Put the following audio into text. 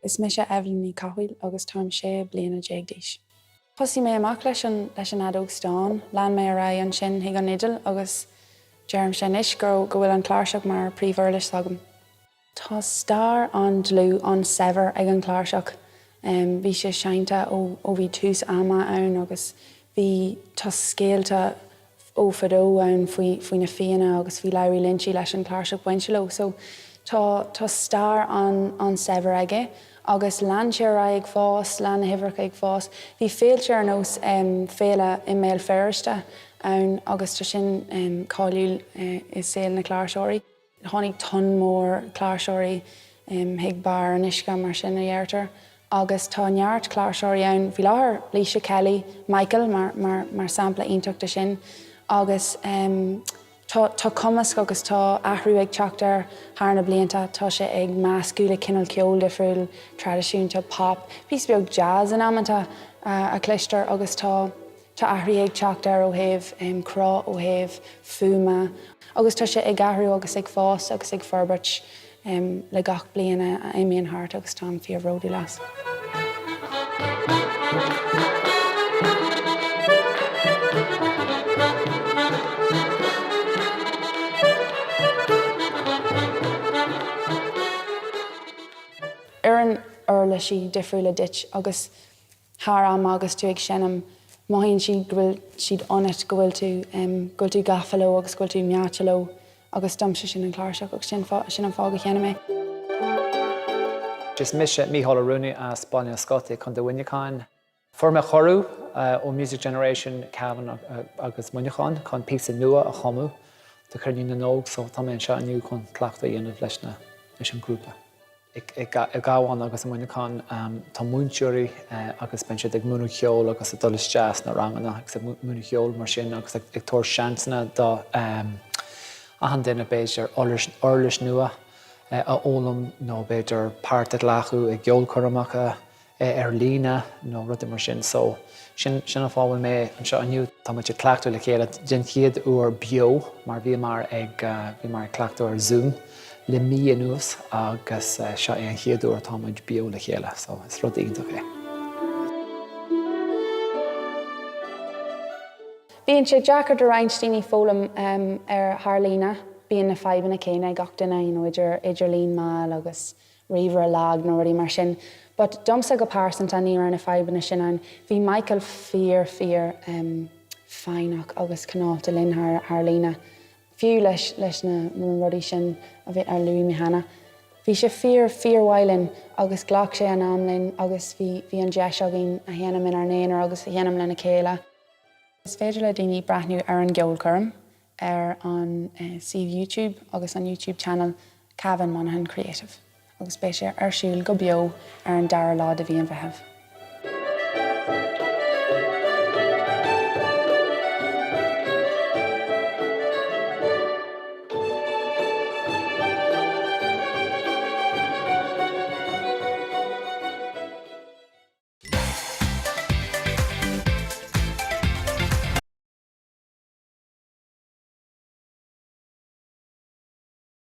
Is me sé Evelyn cheoil agus táim sé bliana déagdíis. Thosaí mé amach leis an adógstán, lean mé a ra an sin hiag an nidal agus dearm sé níos go bhfuil an chláirseach mar príomhhuirlis agam. Tá star an dlú an sever ag an chláirseach. Bhí sé seinta ó bhí tús ama ann agus bhí tá scéalta ó fadó ann faoi na fianna agus bhí leirí linseí leis an chláirseach buinte leo. So tá star an sever aige agus lean sé ra ag fás, lean na hibhreacha ag fás. Bhí féilte ar nós féile i méil feiriste ann agus tá sin cáiliúil is saoil na chláirseoirí. Tháinig ton mór chláirseoirí hiag bar an uisce mar sin a dheartar. Agus tá neart chláirseoirí ann bhí láthair Líse Kelly, Michael mar sampla ionteachta sin. Agus tá cumas agus tá athrú ag teachtar thar na blianta, tá sé ag meascúla cinál cheoil difriúil tradiisiúnta pop. Bhís beag jazz in amanta a clistar agus tá athrú ag teachtar ó thaobh crá ó thaobh fuma. Agus tá sé ag athrú agus ag fás agus ag forbairt le gach bliana a imíon thart agus tá fíorhródú las. Ar an urla sí difriúla dit agus thar am agus tú ag seinm maithíonn siad go bhfuil siad ionit go bhfuil tú gafaló agus go bhfuil tú meataló agus domsa sin an chláirseach agus sin an fág a cheanna mé. Just mis míhall a runúni a Spáine Scotí chun do Cúinniú. For me chorú ó Music Generation Cavan agus Monaghan chun písa nua a chomú do Cruinniú na nóg so tá mé seo aniu chun cleachta dhéanamh leis an grúpa. I gáháin agus Monaghan tá múntúirí agus ben siad ag múna cheoil agus a dolas jazz na rangana agus ag múna cheoil mar sin agus ag tóir seansanna do ahan duine beidir orlis nua a ólam nó beidir páirt leathú ag geol choramach ar lína nó rud mar sin. So sin a fábhail mé an seo aniu tá muid cleachtú le chéile den chiad uair bio mar bhí mar cleachtú ar Zoom le mí anuas agus seo an chiad uair tá muid bio le chéile, so is rud ionach é. Bhíonn sé Jackar de Reinstein fólam ar Harlína, bíon na feibanna céine gach duine idir líon máil agus riomhar a lag nó ruí mar sin. But domsa go páircint an níor na feibanna sin an bhí Michael fíor feinach agus canáta linn Harlína. Fiú leis na rudí sin a bheith ar luí mehanana. Bhí sé fíorhhailinn agus ghlach sé an amlinn agus bhí an deis agin a dhéanam in ar néanaar agus a dhéanam lena céile. Is féidir le daoine breithniú ar an geol chum ar an YouTube agus an YouTube channel Cavan Monaghan Creative. Agus béis sé ar siúil go bio ar an dara lá a bhí an bheitheh.